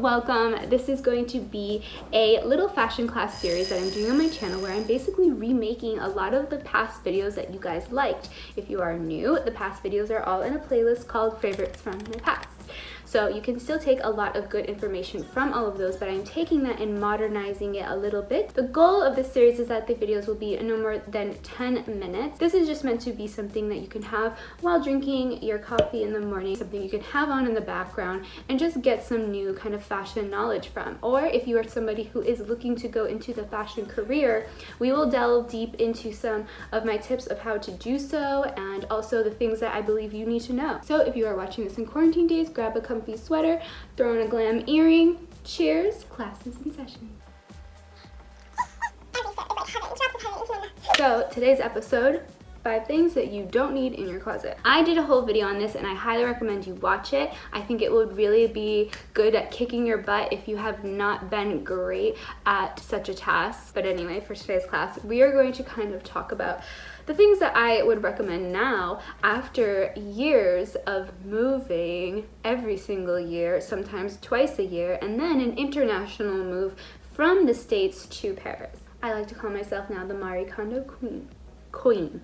welcome. This is going to be a little fashion class series that I'm doing on my channel where I'm basically remaking a lot of the past videos that you guys liked. If you are new, the past videos are all in a playlist called Favorites from My Past. So you can still take a lot of good information from all of those, but I'm taking that and modernizing it a little bit. The goal of this series is that the videos will be no more than 10 minutes. This is just meant to be something that you can have while drinking your coffee in the morning, something you can have on in the background and just get some new kind of fashion knowledge from. Or if you are somebody who is looking to go into the fashion career, we will delve deep into some of my tips of how to do so and also the things that I believe you need to know. So if you are watching this in quarantine days, grab a comfy sweater, throw in a glam earring. Cheers, class is in session. So today's episode, 5 things that you don't need in your closet. I did a whole video on this and I highly recommend you watch it. I think it would really be good at kicking your butt if you have not been great at such a task. But anyway, for today's class, we are going to kind of talk about the things that I would recommend now after years of moving every single year, sometimes twice a year, and then an international move from the States to Paris. I like to call myself now the Marie Kondo queen. Queen.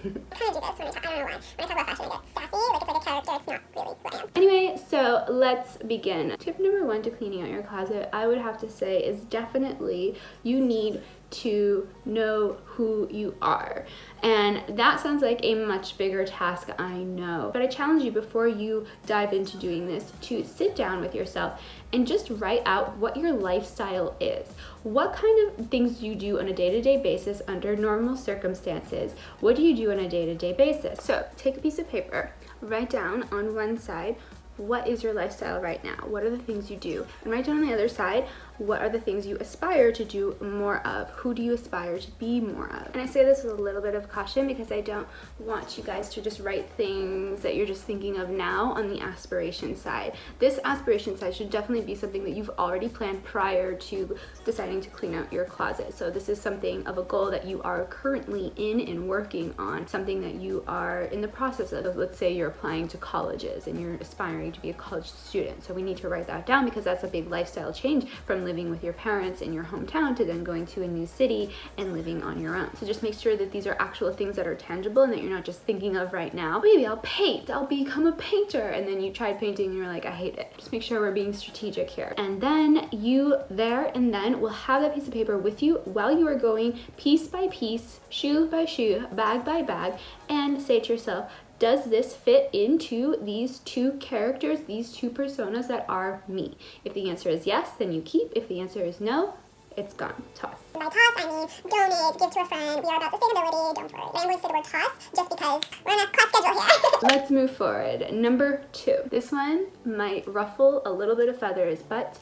I kind of do this when I don't know why. When I talk about fashion, I get sassy, like it's like a character, it's not really who I am. Anyway, so let's begin. Tip number 1 to cleaning out your closet, I would have to say, is definitely you need to know who you are. And that sounds like a much bigger task, I know. But I challenge you before you dive into doing this to sit down with yourself and just write out what your lifestyle is. What kind of things do you do on a day-to-day basis under normal circumstances? What do you do on a day-to-day basis? So take a piece of paper, write down on one side, what is your lifestyle right now? What are the things you do? And write down on the other side, what are the things you aspire to do more of? Who do you aspire to be more of? And I say this with a little bit of caution because I don't want you guys to just write things that you're just thinking of now on the aspiration side. This aspiration side should definitely be something that you've already planned prior to deciding to clean out your closet. So this is something of a goal that you are currently in and working on, something that you are in the process of. Let's say you're applying to colleges and you're aspiring to be a college student. So we need to write that down because that's a big lifestyle change from living with your parents in your hometown to then going to a new city and living on your own. So just make sure that these are actual things that are tangible and that you're not just thinking of right now. Maybe I'll paint, I'll become a painter, and then you tried painting and you're like, I hate it. Just make sure we're being strategic here. And then you there and then will have that piece of paper with you while you are going piece by piece, shoe by shoe, bag by bag, and say to yourself, does this fit into these 2 characters, these 2 personas that are me? If the answer is yes, then you keep. If the answer is no, it's gone. Toss. By toss, I mean donate, give to a friend. We are about sustainability, don't worry. I'm going to say the word toss just because we're on a class schedule here. Let's move forward. Number 2. This one might ruffle a little bit of feathers, but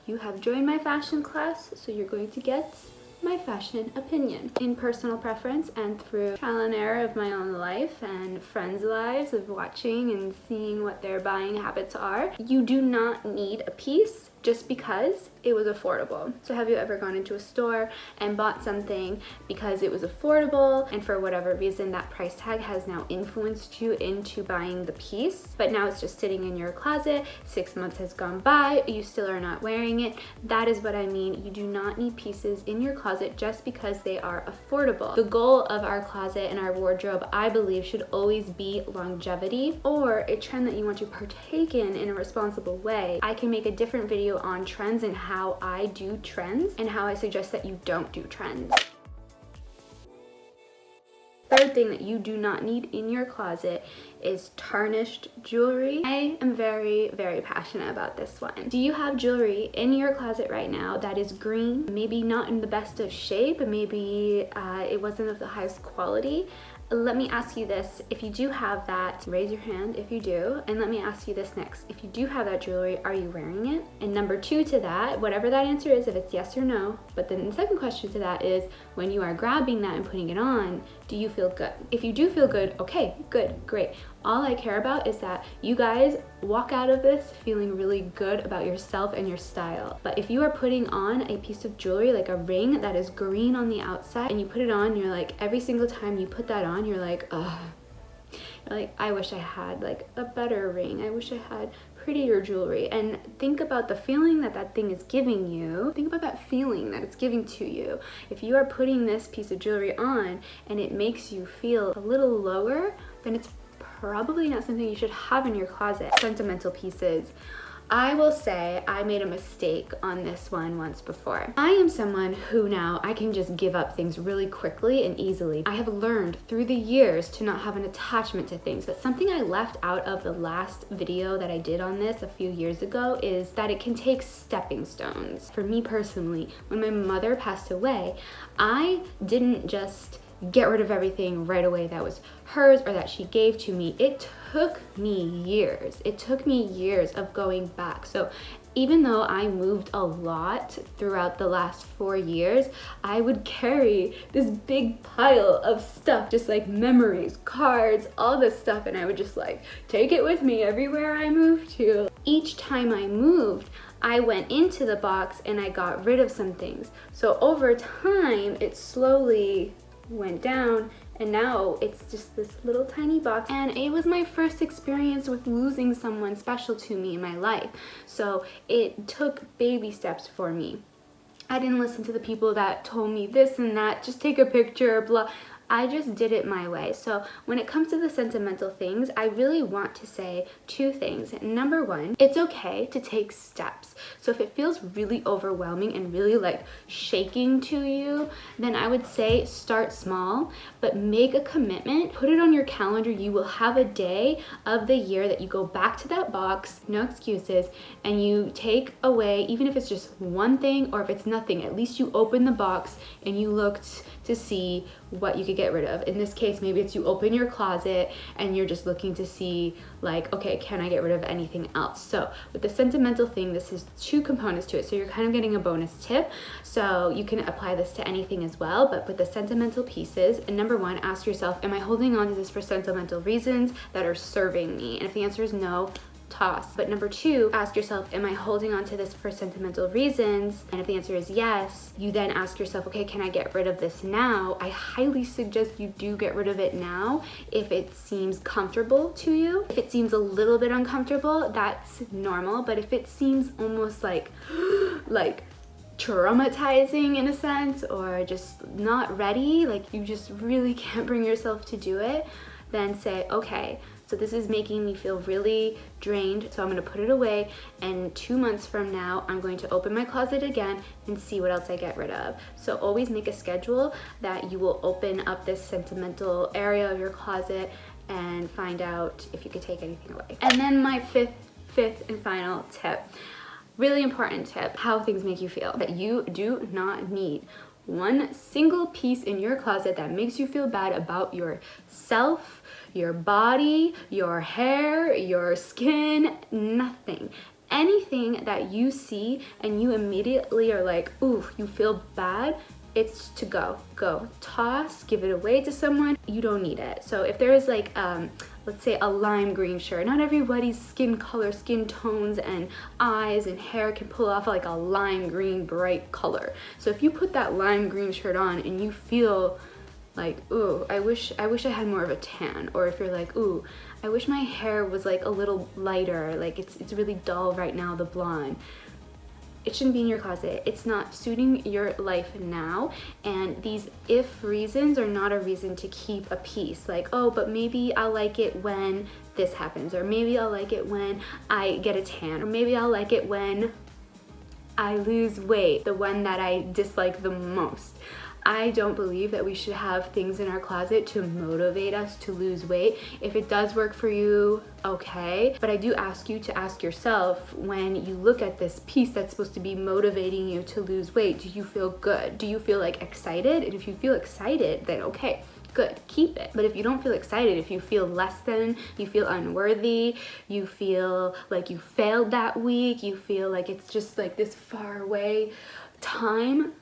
you have joined my fashion class, so you're going to get my fashion opinion. In personal preference and through trial and error of my own life and friends' lives of watching and seeing what their buying habits are, you do not need a piece just because it was affordable. So have you ever gone into a store and bought something because it was affordable and for whatever reason that price tag has now influenced you into buying the piece, but now it's just sitting in your closet, 6 months has gone by, you still are not wearing it? That is what I mean. You do not need pieces in your closet just because they are affordable. The goal of our closet and our wardrobe, I believe, should always be longevity or a trend that you want to partake in a responsible way. I can make a different video on trends and how I do trends and how I suggest that you don't do trends. Third thing that you do not need in your closet is tarnished jewelry. I am very, very passionate about this one. Do you have jewelry in your closet right now that is green? Maybe not in the best of shape, maybe it wasn't of the highest quality. Let me ask you this, if you do have that, raise your hand if you do, and let me ask you this next. If you do have that jewelry, are you wearing it? And number 2 to that, whatever that answer is, if it's yes or no, but then the second question to that is, when you are grabbing that and putting it on, do you feel good? If you do feel good, okay, good, great. All I care about is that you guys walk out of this feeling really good about yourself and your style. But if you are putting on a piece of jewelry, like a ring that is green on the outside, and you put it on, you're like, every single time you put that on, you're like, ugh. You're like, I wish I had like a better ring. I wish I had prettier jewelry, and think about the feeling that that thing is giving you. Think about that feeling that it's giving to you. If you are putting this piece of jewelry on and it makes you feel a little lower, then it's probably not something you should have in your closet. Sentimental pieces. I will say I made a mistake on this one once before. I am someone who now I can just give up things really quickly and easily. I have learned through the years to not have an attachment to things, but something I left out of the last video that I did on this a few years ago is that it can take stepping stones. For me personally, when my mother passed away, I didn't just get rid of everything right away that was hers or that she gave to me. It took me years. It took me years of going back. So even though I moved a lot throughout the last 4 years, I would carry this big pile of stuff, just like memories, cards, all this stuff, and I would just like take it with me everywhere I moved to. Each time I moved, I went into the box and I got rid of some things. So over time, it slowly went down, and now it's just this little tiny box. And it was my first experience with losing someone special to me in my life, so it took baby steps for me. I didn't listen to the people that told me this and that, just take a picture, blah. I just did it my way. So when it comes to the sentimental things, I really want to say 2 things. Number 1, it's okay to take steps. So if it feels really overwhelming and really like shaking to you, then I would say start small, but make a commitment. Put it on your calendar. You will have a day of the year that you go back to that box, no excuses, and you take away, even if it's just one thing or if it's nothing, at least you open the box and you looked to see what you could get rid of. In this case, maybe it's you open your closet and you're just looking to see like, okay, can I get rid of anything else? So with the sentimental thing, this is 2 components to it. So you're kind of getting a bonus tip. So you can apply this to anything as well, but with the sentimental pieces, and number 1, ask yourself, am I holding on to this for sentimental reasons that are serving me? And if the answer is no, toss. But number 2, ask yourself, am I holding on to this for sentimental reasons? And if the answer is yes, you then ask yourself, okay, can I get rid of this now? I highly suggest you do get rid of it now if it seems comfortable to you. If it seems a little bit uncomfortable, that's normal. But if it seems almost like traumatizing in a sense, or just not ready, like you just really can't bring yourself to do it, then say, okay, so this is making me feel really drained, so I'm gonna put it away, and 2 months from now, I'm going to open my closet again and see what else I get rid of. So always make a schedule that you will open up this sentimental area of your closet and find out if you could take anything away. And then my fifth and final tip, really important tip, how things make you feel. That you do not need one single piece in your closet that makes you feel bad about yourself, your body, your hair, your skin, nothing. Anything that you see and you immediately are like, ooh, you feel bad, it's to go, toss, give it away to someone. You don't need it. So if there is like, let's say a lime green shirt, not everybody's skin color, skin tones and eyes and hair can pull off like a lime green bright color. So if you put that lime green shirt on and you feel like, ooh, I wish I had more of a tan, or if you're like, ooh, I wish my hair was like a little lighter, like it's really dull right now, the blonde. It shouldn't be in your closet. It's not suiting your life now, and these if reasons are not a reason to keep a piece. Like, oh, but maybe I'll like it when this happens, or maybe I'll like it when I get a tan, or maybe I'll like it when I lose weight, the one that I dislike the most. I don't believe that we should have things in our closet to motivate us to lose weight. If it does work for you, okay. But I do ask you to ask yourself, when you look at this piece that's supposed to be motivating you to lose weight, do you feel good? Do you feel like excited? And if you feel excited, then okay, good, keep it. But if you don't feel excited, if you feel less than, you feel unworthy, you feel like you failed that week, you feel like it's just like this far away time,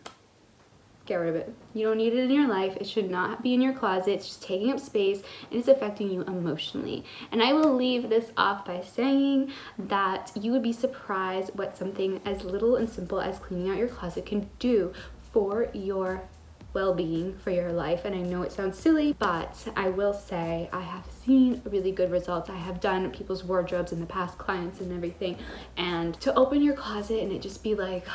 get rid of it. You don't need it in your life. It should not be in your closet. It's just taking up space and it's affecting you emotionally. And I will leave this off by saying that you would be surprised what something as little and simple as cleaning out your closet can do for your well-being for your life. And I know it sounds silly, but I will say I have seen really good results. I have done people's wardrobes in the past, clients and everything, and to open your closet and it just be like,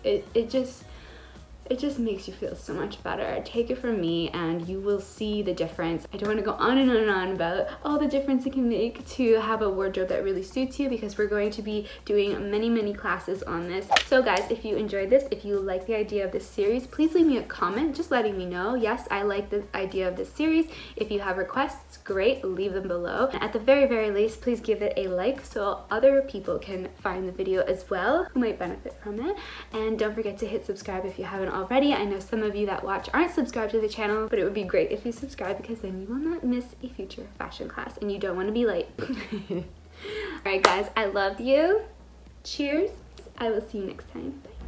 it just makes you feel so much better. Take it from me and you will see the difference. I don't want to go on and on and on about all the difference it can make to have a wardrobe that really suits you, because we're going to be doing many classes on this. So guys, if you enjoyed this, if you like the idea of this series, please leave me a comment just letting me know, yes, I like the idea of this series. If you have requests, great, leave them below. At the very least, please give it a like so other people can find the video as well who might benefit from it. And don't forget to hit subscribe if you haven't already. I know some of you that watch aren't subscribed to the channel, but it would be great if you subscribe, because then you will not miss a future fashion class and you don't want to be late. Alright guys, I love you. Cheers. I will see you next time. Bye.